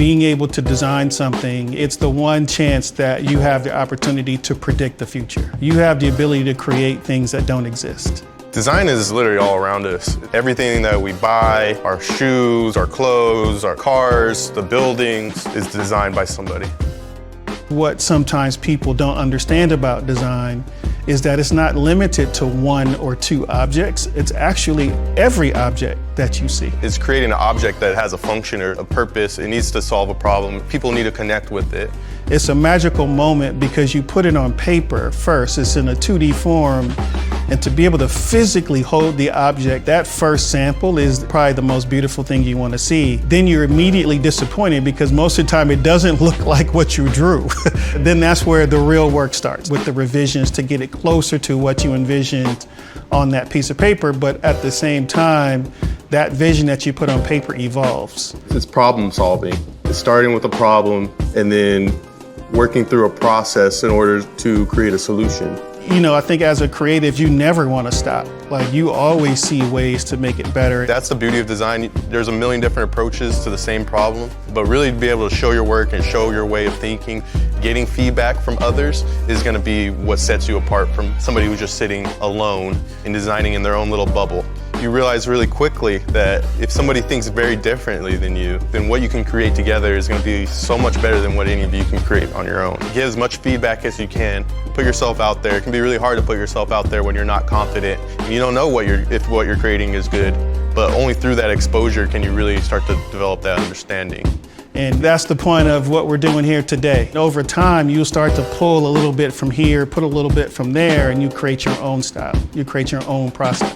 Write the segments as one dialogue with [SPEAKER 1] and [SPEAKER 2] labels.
[SPEAKER 1] being able to design something, it's the one chance that you have the opportunity to predict the future. You have the ability to create things that don't exist.
[SPEAKER 2] Design is literally all around us. Everything that we buy, our shoes, our clothes, our cars, the buildings, is designed by somebody.
[SPEAKER 1] What sometimes people don't understand about design is that it's not limited to one or two objects. It's actually every object that you see.
[SPEAKER 2] It's creating an object that has a function or a purpose. It needs to solve a problem. People need to connect with it.
[SPEAKER 1] It's a magical moment because you put it on paper first. It's in a 2D form. And to be able to physically hold the object, that first sample is probably the most beautiful thing you want to see. Then you're immediately disappointed because most of the time it doesn't look like what you drew. Then that's where the real work starts, with the revisions to get it closer to what you envisioned on that piece of paper. But at the same time, that vision that you put on paper evolves.
[SPEAKER 2] It's problem solving. It's starting with a problem and then working through a process in order to create a solution.
[SPEAKER 1] You know, I think as a creative, you never want to stop. Like, you always see ways to make it better.
[SPEAKER 2] That's the beauty of design. There's a million different approaches to the same problem, but really to be able to show your work and show your way of thinking, getting feedback from others is going to be what sets you apart from somebody who's just sitting alone and designing in their own little bubble. You realize really quickly that if somebody thinks very differently than you, then what you can create together is going to be so much better than what any of you can create on your own. Get as much feedback as you can. Put yourself out there. It can be really hard to put yourself out there when you're not confident and you don't know if what you're creating is good, but only through that exposure can you really start to develop that understanding.
[SPEAKER 1] And that's the point of what we're doing here today. Over time, you'll start to pull a little bit from here, put a little bit from there, and you create your own style. You create your own process.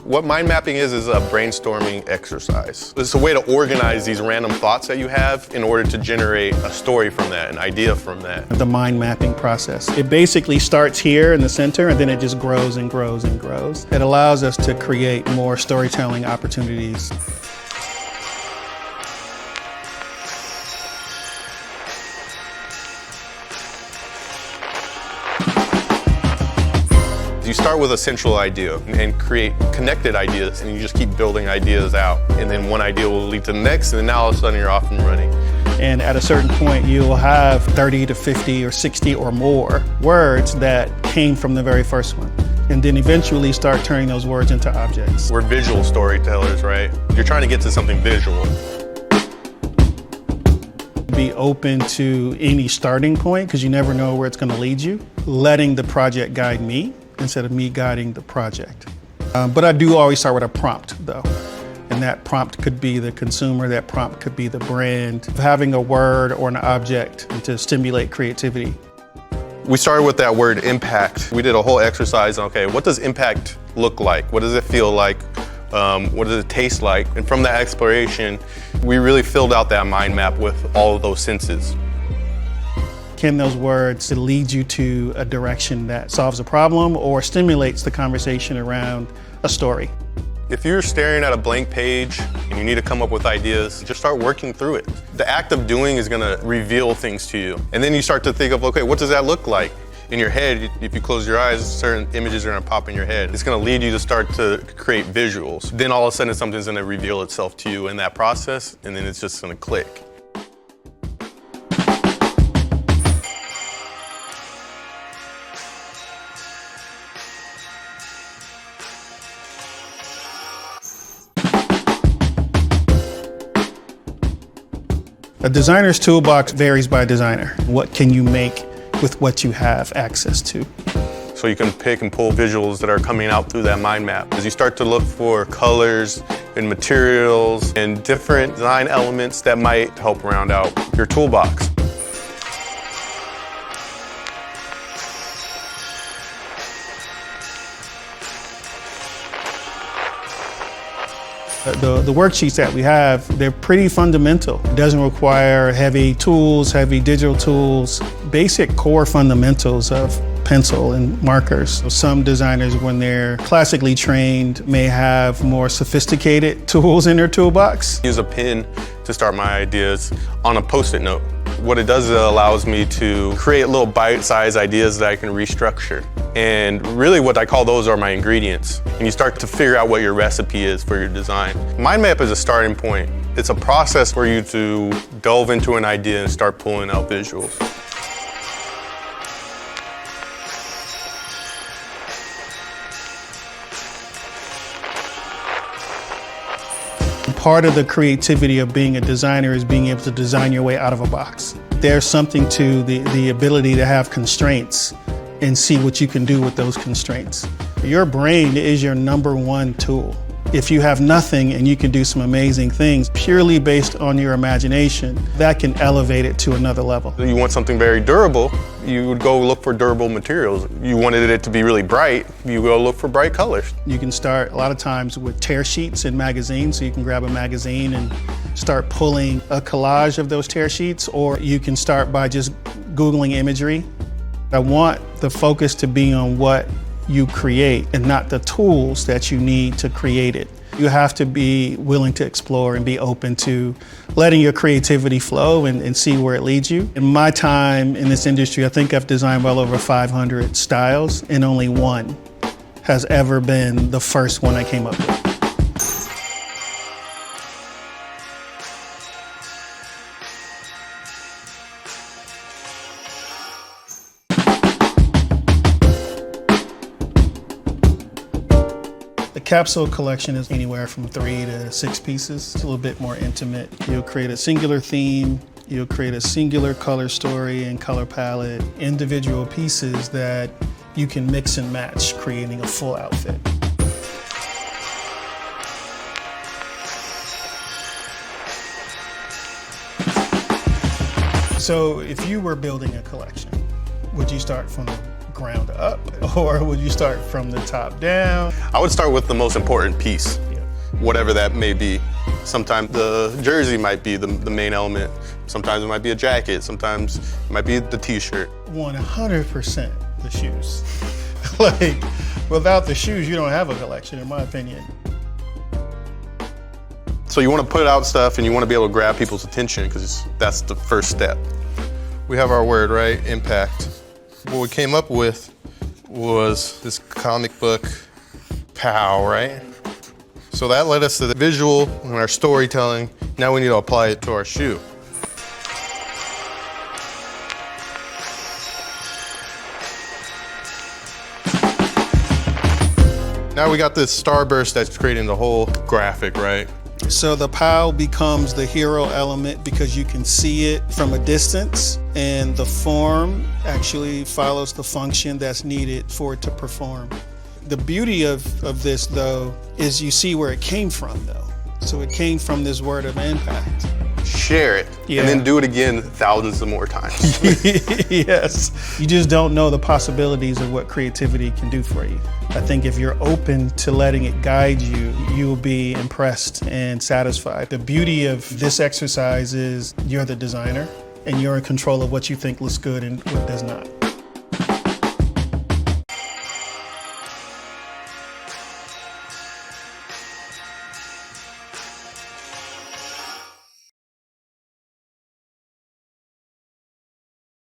[SPEAKER 2] What mind mapping is a brainstorming exercise. It's a way to organize these random thoughts that you have in order to generate a story from that, an idea from that.
[SPEAKER 1] The mind mapping process. It basically starts here in the center and then it just grows and grows and grows. It allows us to create more storytelling opportunities.
[SPEAKER 2] You start with a central idea and create connected ideas, and you just keep building ideas out. And then one idea will lead to the next, and then now all of a sudden you're off and running.
[SPEAKER 1] And at a certain point, you'll have 30 to 50 or 60 or more words that came from the very first one. And then eventually start turning those words into objects.
[SPEAKER 2] We're visual storytellers, right? You're trying to get to something visual.
[SPEAKER 1] Be open to any starting point because you never know where it's going to lead you. Letting the project guide me instead of me guiding the project. But I do always start with a prompt though. And that prompt could be the consumer, that prompt could be the brand. Having a word or an object to stimulate creativity.
[SPEAKER 2] We started with that word impact. We did a whole exercise on, okay, what does impact look like? What does it feel like? What does it taste like? And from that exploration, we really filled out that mind map with all of those senses.
[SPEAKER 1] Can those words lead you to a direction that solves a problem or stimulates the conversation around a story?
[SPEAKER 2] If you're staring at a blank page and you need to come up with ideas, just start working through it. The act of doing is going to reveal things to you. And then you start to think of, okay, what does that look like? In your head, if you close your eyes, certain images are going to pop in your head. It's going to lead you to start to create visuals. Then all of a sudden something's going to reveal itself to you in that process, and then it's just going to click.
[SPEAKER 1] A designer's toolbox varies by designer. What can you make with what you have access to?
[SPEAKER 2] So you can pick and pull visuals that are coming out through that mind map. As you start to look for colors and materials and different design elements that might help round out your toolbox.
[SPEAKER 1] The worksheets that we have, they're pretty fundamental. It doesn't require heavy tools, heavy digital tools, basic core fundamentals of pencil and markers. Some designers, when they're classically trained, may have more sophisticated tools in their toolbox.
[SPEAKER 2] Use a pen to start my ideas on a Post-it note. What it does is it allows me to create little bite-sized ideas that I can restructure. And really what I call those are my ingredients. And you start to figure out what your recipe is for your design. Mind map is a starting point. It's a process for you to delve into an idea and start pulling out visuals.
[SPEAKER 1] Part of the creativity of being a designer is being able to design your way out of a box. There's something to the ability to have constraints and see what you can do with those constraints. Your brain is your #1 tool. If you have nothing and you can do some amazing things purely based on your imagination, that can elevate it to another level.
[SPEAKER 2] You want something very durable, you would go look for durable materials. You wanted it to be really bright, you go look for bright colors.
[SPEAKER 1] You can start a lot of times with tear sheets in magazines, so you can grab a magazine and start pulling a collage of those tear sheets, or you can start by just Googling imagery. I want the focus to be on what you create and not the tools that you need to create it. You have to be willing to explore and be open to letting your creativity flow and see where it leads you. In my time in this industry, I think I've designed well over 500 styles, and only one has ever been the first one I came up with. The Capsule Collection is anywhere from 3 to 6 pieces. It's a little bit more intimate. You'll create a singular theme, you'll create a singular color story and color palette, individual pieces that you can mix and match, creating a full outfit. So if you were building a collection, would you start from the ground up, or would you start from the top down?
[SPEAKER 2] I would start with the most important piece, whatever that may be. Sometimes the jersey might be the main element. Sometimes it might be a jacket. Sometimes it might be the t-shirt.
[SPEAKER 1] 100% the shoes. Like, without the shoes, you don't have a collection, in my opinion.
[SPEAKER 2] So you want to put out stuff and you want to be able to grab people's attention, because that's the first step. We have our word, right? Impact. What we came up with was this comic book, POW, right? So that led us to the visual and our storytelling. Now we need to apply it to our shoe. Now we got this starburst that's creating the whole graphic, right?
[SPEAKER 1] So the POW becomes the hero element because you can see it from a distance, and the form actually follows the function that's needed for it to perform. The beauty of this, though, is you see where it came from, though. So it came from this word of impact.
[SPEAKER 2] Share it, and then do it again thousands of more times.
[SPEAKER 1] Yes. You just don't know the possibilities of what creativity can do for you. I think if you're open to letting it guide you, you'll be impressed and satisfied. The beauty of this exercise is you're the designer, and you're in control of what you think looks good and what does not.